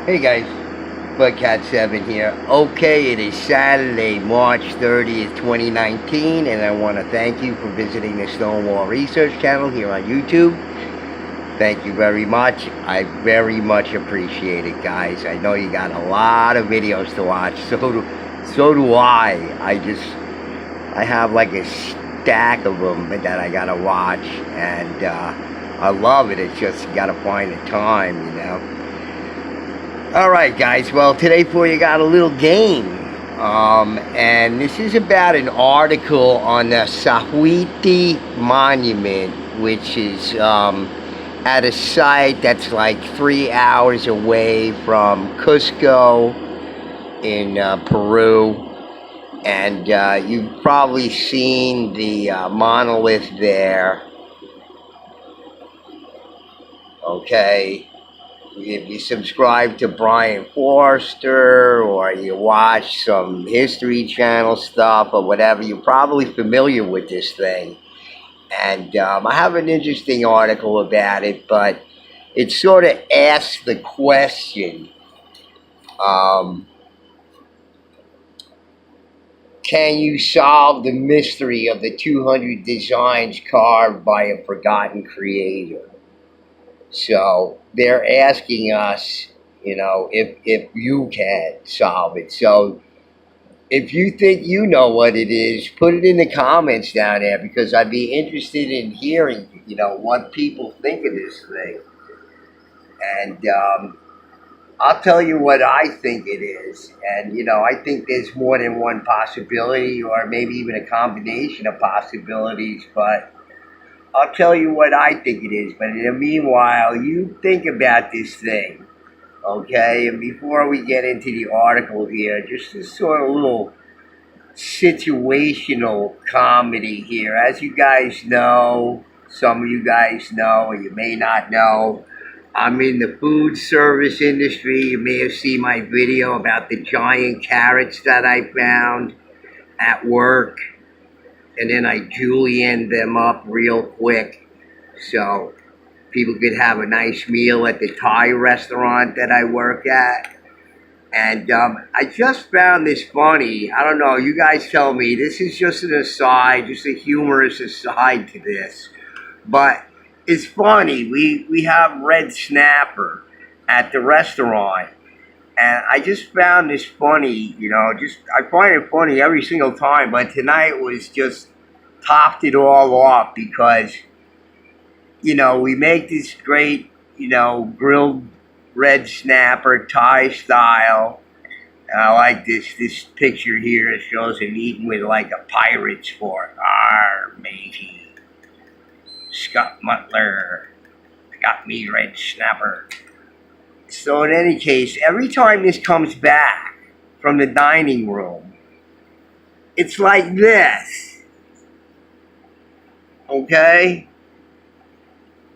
Hey guys, Bugcat7 here. Okay, it is Saturday, March 30th, 2019, and I want to thank you for visiting the Stonewall Research channel here on YouTube. Thank you very much. I very much appreciate it, guys. I know you got a lot of videos to watch, so do I. I have like a stack of them that I gotta watch, and I love it. It's just you gotta find the time, you know. Alright guys, well today for you got a little game, and this is about an article on the Sayhuite Monument, which is at a site that's like 3 hours away from Cusco in Peru. And you've probably seen the monolith there. Okay. If you subscribe to Brian Forster or you watch some History Channel stuff or whatever, you're probably familiar with this thing. And I have an interesting article about it, but it sort of asks the question, can you solve the mystery of the 200 designs carved by a forgotten creator? So they're asking us, you know, if you can solve it. So if you think you know what it is, put it in the comments down there, because I'd be interested in hearing, you know, what people think of this thing. And I'll tell you what I think it is. And, you know, I think there's more than one possibility, or maybe even a combination of possibilities, but I'll tell you what I think it is. But in the meanwhile, you think about this thing, okay? And before we get into the article here, just a sort of little situational comedy here. As you guys know, some of you guys know, or you may not know, I'm in the food service industry. You may have seen my video about the giant carrots that I found at work. And then I julienned them up real quick so people could have a nice meal at the Thai restaurant that I work at. And I just found this funny. I don't know, you guys tell me. This is just an aside, just a humorous aside to this. But it's funny. We have red snapper at the restaurant. And I just found this funny, you know, I find it funny every single time, but tonight was just topped it all off because, you know, we make this great, you know, grilled red snapper Thai style. And I like this picture here. It shows him eating with like a pirate's fork. Arr, matey. Scott Mutler. Got me red snapper. So in any case, every time this comes back from the dining room, it's like this, okay?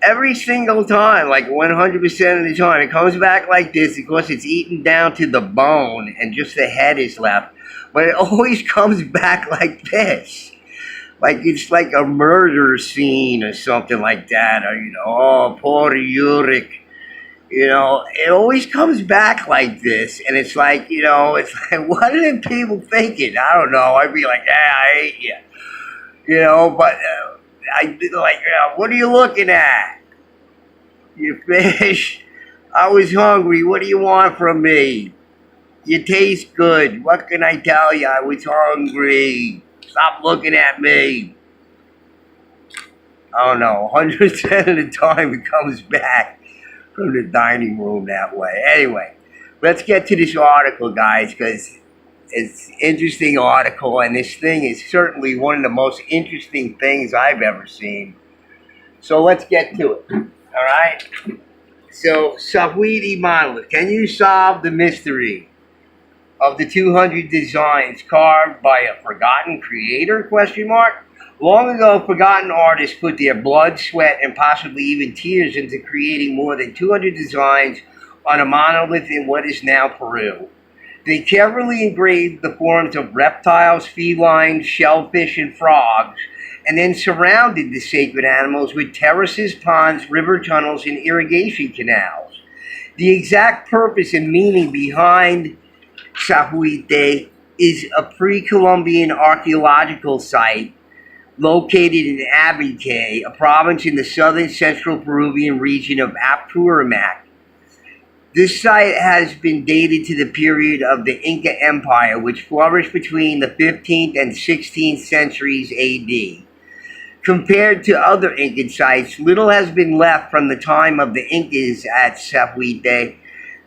Every single time, like 100% of the time, it comes back like this. Of course, it's eaten down to the bone and just the head is left. But it always comes back like this. Like it's like a murder scene or something like that. Or, you know, oh, poor Yurik. You know, it always comes back like this, and it's like, you know, it's like, what are the people thinking? I don't know. I'd be like, I hate you. You know, but I'd be like, what are you looking at? You fish? I was hungry. What do you want from me? You taste good. What can I tell you? I was hungry. Stop looking at me. I don't know. 100% of the time it comes back from the dining room that way. Anyway, let's get to this article, guys, because it's an interesting article, and this thing is certainly one of the most interesting things I've ever seen. So let's get to it. All right? So, Sayhuite Monument. Can you solve the mystery of the 200 designs carved by a forgotten creator? Question mark. Long ago, forgotten artists put their blood, sweat, and possibly even tears into creating more than 200 designs on a monolith in what is now Peru. They carefully engraved the forms of reptiles, felines, shellfish, and frogs, and then surrounded the sacred animals with terraces, ponds, river tunnels, and irrigation canals. The exact purpose and meaning behind Sayhuite is a pre-Columbian archaeological site located in Abique, a province in the southern central Peruvian region of Apurimac. This site has been dated to the period of the Inca Empire, which flourished between the 15th and 16th centuries AD. Compared to other Incan sites, little has been left from the time of the Incas at Sayhuite.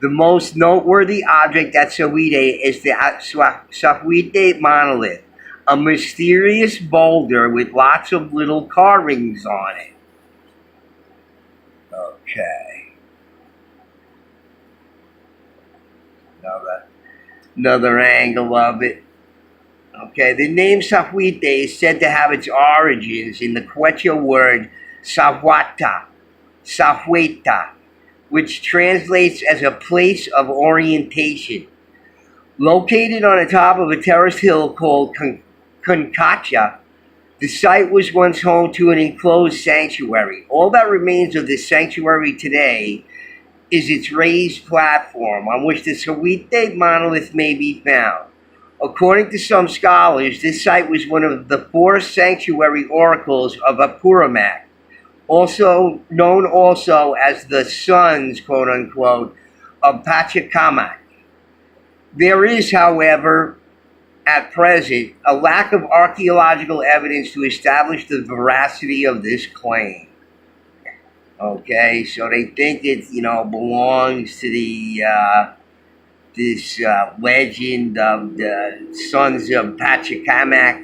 The most noteworthy object at Sayhuite is the Sayhuite monolith, a mysterious boulder with lots of little carvings on it. Okay. Another angle of it. Okay, the name Sayhuite is said to have its origins in the Quechua word Sayhuata, which translates as a place of orientation. Located on the top of a terraced hill called Concacha, the site was once home to an enclosed sanctuary. All that remains of this sanctuary today is its raised platform on which the Sayhuite monolith may be found. According to some scholars, this site was one of the 4 sanctuary oracles of Apurimac, also known as the sons, quote unquote, of Pachacamac. There is, however, at present, a lack of archaeological evidence to establish the veracity of this claim. Okay, so they think it, belongs to the this legend of the sons of Pachacamac,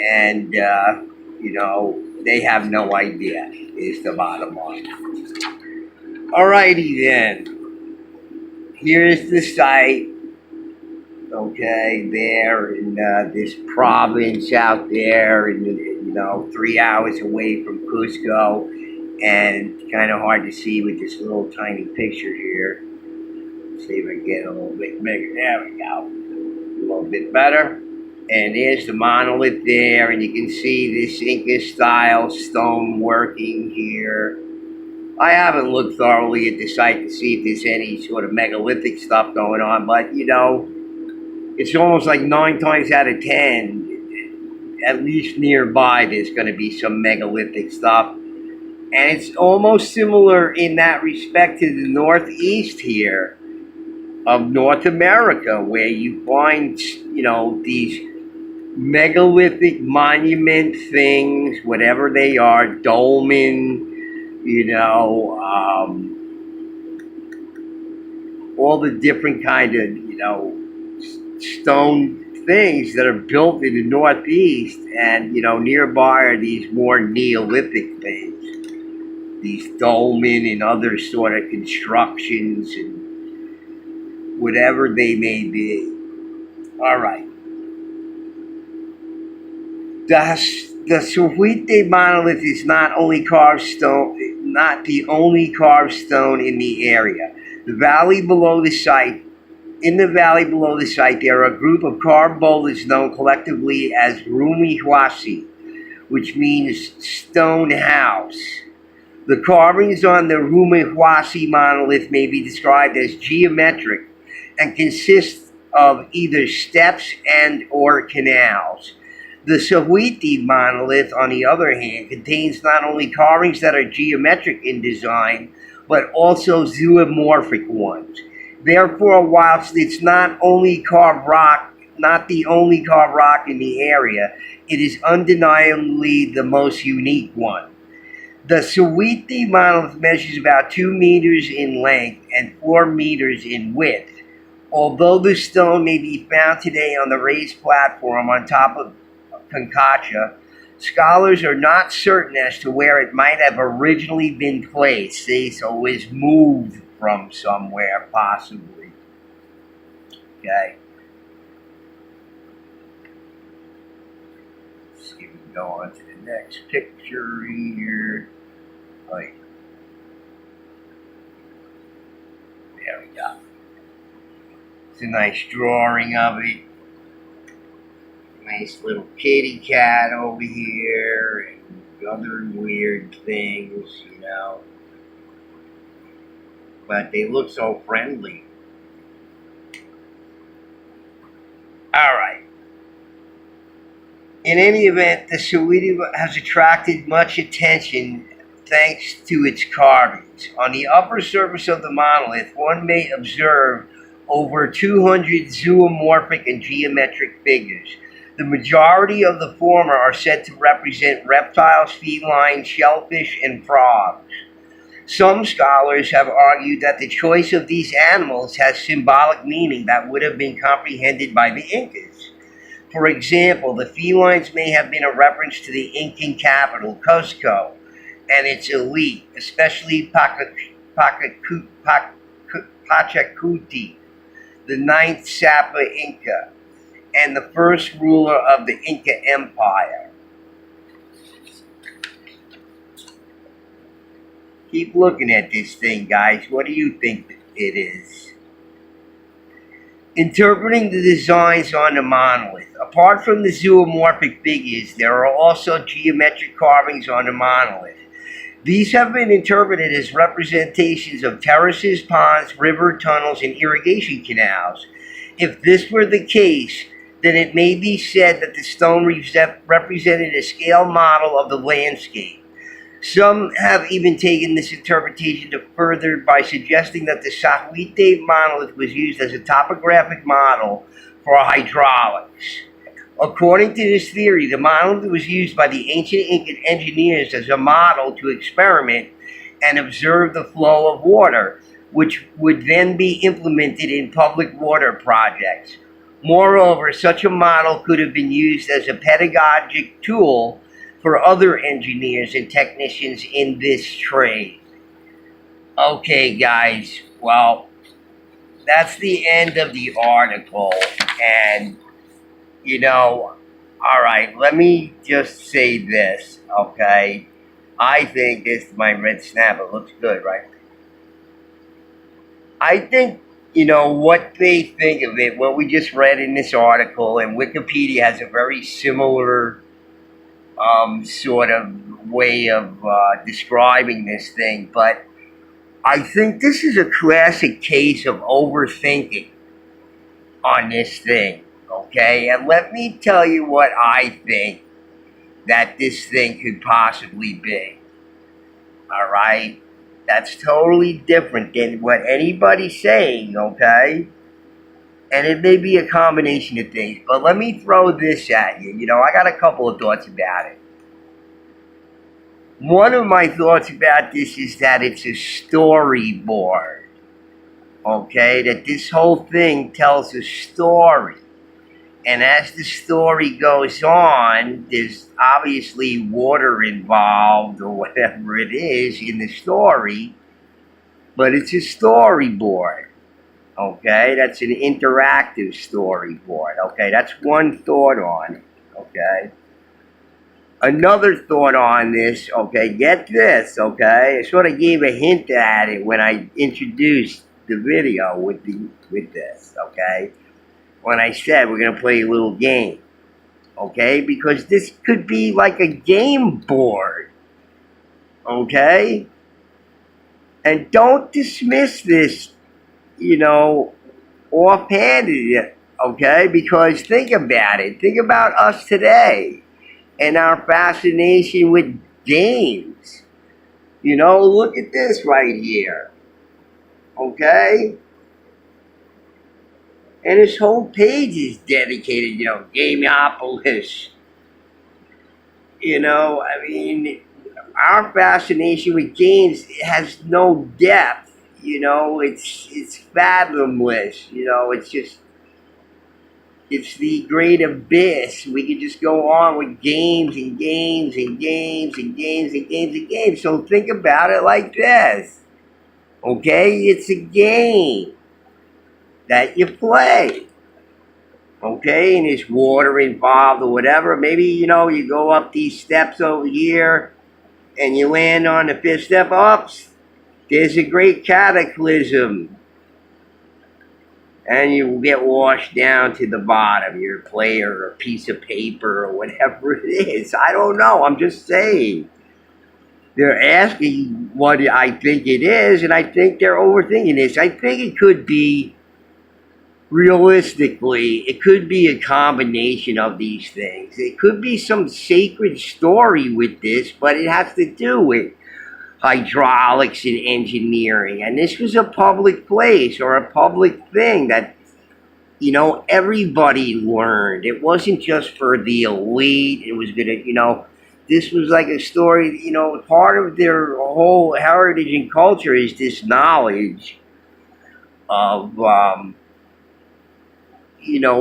and they have no idea. Is the bottom line. Alrighty then. Here's the site. Okay, there in this province out there, and 3 hours away from Cusco. And kind of hard to see with this little tiny picture here. See if I can get a little bit bigger. There we go. A little bit better. And there's the monolith there, and you can see this Inca-style stone working here. I haven't looked thoroughly at the site to see if there's any sort of megalithic stuff going on, but it's almost like 9 times out of 10, at least nearby, there's going to be some megalithic stuff. And it's almost similar in that respect to the northeast here of North America, where you find, these megalithic monument things, whatever they are, dolmen, all the different kind of, stone things that are built in the northeast, and, nearby are these more Neolithic things. These dolmen and other sort of constructions and whatever they may be. All right. The Sayhuite monolith is not the only carved stone in the area. In the valley below the site, there are a group of carved boulders known collectively as Rumihuasi, which means stone house. The carvings on the Rumihuasi monolith may be described as geometric and consist of either steps and or canals. The Sayhuite monolith, on the other hand, contains not only carvings that are geometric in design, but also zoomorphic ones. Therefore, whilst it's not the only carved rock in the area, it is undeniably the most unique one. The Sayhuite monolith measures about 2 meters in length and 4 meters in width. Although the stone may be found today on the raised platform on top of Concacha, scholars are not certain as to where it might have originally been placed. See, so it was moved from somewhere, possibly. Okay. Let's see if we can go on to the next picture here. Right. There we go. It's a nice drawing of it. Nice little kitty cat over here and other weird things, but they look so friendly. All right. In any event, the Sayhuite has attracted much attention thanks to its carvings. On the upper surface of the monolith, one may observe over 200 zoomorphic and geometric figures. The majority of the former are said to represent reptiles, felines, shellfish, and frogs. Some scholars have argued that the choice of these animals has symbolic meaning that would have been comprehended by the Incas. For example, the felines may have been a reference to the Incan capital, Cusco, and its elite, especially Pachacuti, the ninth Sapa Inca, and the first ruler of the Inca Empire. Keep looking at this thing, guys. What do you think it is? Interpreting the designs on the monolith. Apart from the zoomorphic figures, there are also geometric carvings on the monolith. These have been interpreted as representations of terraces, ponds, river tunnels, and irrigation canals. If this were the case, then it may be said that the stone represented a scale model of the landscape. Some have even taken this interpretation to further by suggesting that the Sayhuite monolith was used as a topographic model for hydraulics. According to this theory, the monolith was used by the ancient Incan engineers as a model to experiment and observe the flow of water, which would then be implemented in public water projects. Moreover, such a model could have been used as a pedagogic tool for other engineers and technicians in this trade. Okay, guys, well, that's the end of the article, and, all right, let me just say this, okay? I think this is my red snap. It looks good, right? I think, what they think of it, what we just read in this article, and Wikipedia has a very similar sort of way of describing this thing, but I think this is a classic case of overthinking on this thing, okay? And let me tell you what I think that this thing could possibly be, all right? That's totally different than what anybody's saying, okay? And it may be a combination of things, but let me throw this at you. I got a couple of thoughts about it. One of my thoughts about this is that it's a storyboard, okay? That this whole thing tells a story. And as the story goes on, there's obviously water involved or whatever it is in the story, but it's a storyboard. Okay, that's an interactive storyboard. Okay, that's one thought on it. Okay. Another thought on this, okay, get this, okay? I sort of gave a hint at it when I introduced the video with this, okay? When I said we're going to play a little game, okay? Because this could be like a game board, okay? And don't dismiss this, offhanded, okay? Because think about it. Think about us today and our fascination with games. Look at this right here, okay? And this whole page is dedicated, Gameopolis. Our fascination with games has no depth. It's fathomless. It's the great abyss. We could just go on with games and games and games and games and games and games. So think about it like this. Okay? It's a game that you play. Okay? And there's water involved or whatever. Maybe, you go up these steps over here and you land on the fifth step. Oops. There's a great cataclysm. And you get washed down to the bottom. Your plate or a piece of paper or whatever it is. I don't know. I'm just saying. they're asking what I think it is, and I think they're overthinking this. I think it could be, realistically, it could be a combination of these things. It could be some sacred story with this, but it has to do with hydraulics and engineering. And this was a public place or a public thing that, everybody learned. It wasn't just for the elite. It was gonna, this was like a story, part of their whole heritage and culture is this knowledge of,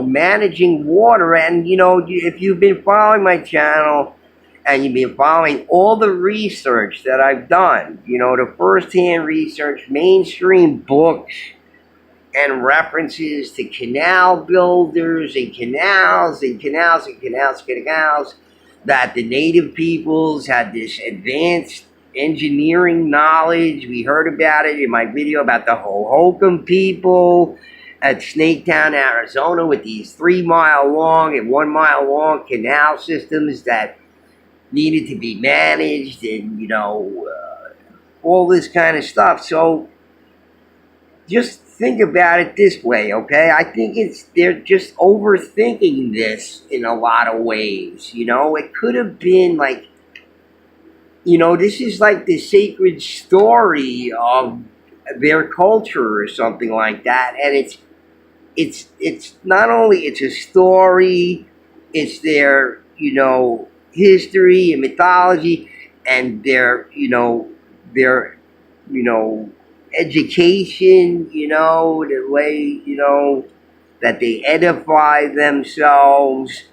managing water. And, if you've been following my channel and you've been following all the research that I've done, the first-hand research, mainstream books, and references to canal builders and canals and canals and canals and canals, that the native peoples had this advanced engineering knowledge. We heard about it in my video about the Hohokam people at Snaketown, Arizona, with these 3-mile long and 1-mile long canal systems that needed to be managed, and all this kind of stuff. So just think about it this way, okay? I think they're just overthinking this in a lot of ways. It could have been like, this is like the sacred story of their culture or something like that. And it's not only, it's a story, it's their, history and mythology, and their education, the way, that they edify themselves,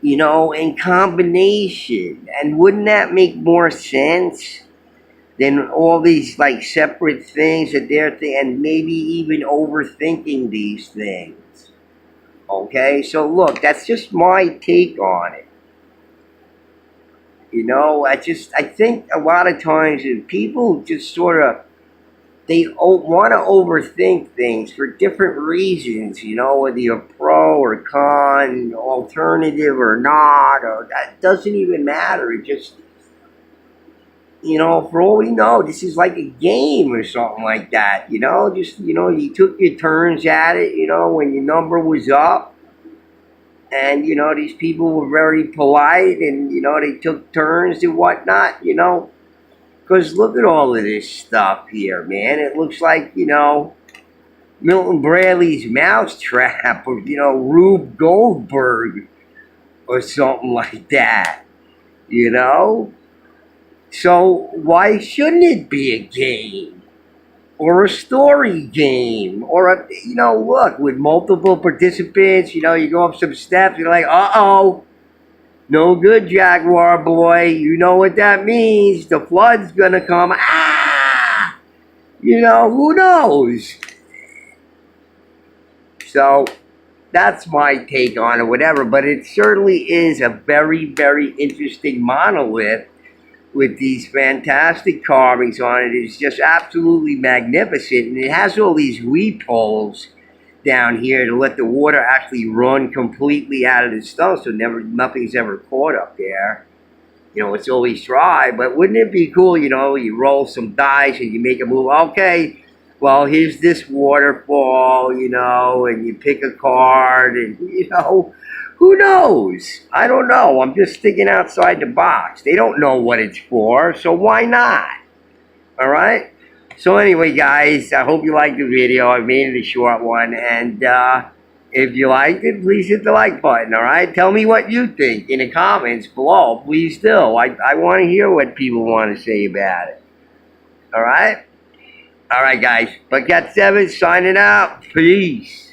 in combination. And wouldn't that make more sense than all these like separate things that they're and maybe even overthinking these things? Okay, so look, that's just my take on it. I think a lot of times people just sort of, they want to overthink things for different reasons, whether you're pro or con, alternative or not, or that doesn't even matter. It just, for all we know, this is like a game or something like that, just, you took your turns at it, when your number was up. And, these people were very polite, and, they took turns and whatnot, Because look at all of this stuff here, man. It looks like, Milton Bradley's Mousetrap, or, Rube Goldberg or something like that, So why shouldn't it be a game? Or a story game? Or, look, with multiple participants, you go up some steps, you're like, uh-oh. No good, Jaguar boy. You know what that means. The flood's gonna come. Ah! Who knows? So, that's my take on it, whatever. But it certainly is a very, very interesting monolith with these fantastic carvings on it. It's just absolutely magnificent. And it has all these weep holes down here to let the water actually run completely out of the stone, so nothing's ever caught up there. It's always dry. But wouldn't it be cool, you roll some dice and you make a move. Okay, well, here's this waterfall, and you pick a card, and who knows? I don't know. I'm just thinking outside the box. They don't know what it's for, so why not? All right? So anyway, guys, I hope you liked the video. I made it a short one. And if you liked it, please hit the like button, all right? Tell me what you think in the comments below. Please do. I want to hear what people want to say about it. All right? All right, guys. Buckcat 7 signing out. Peace.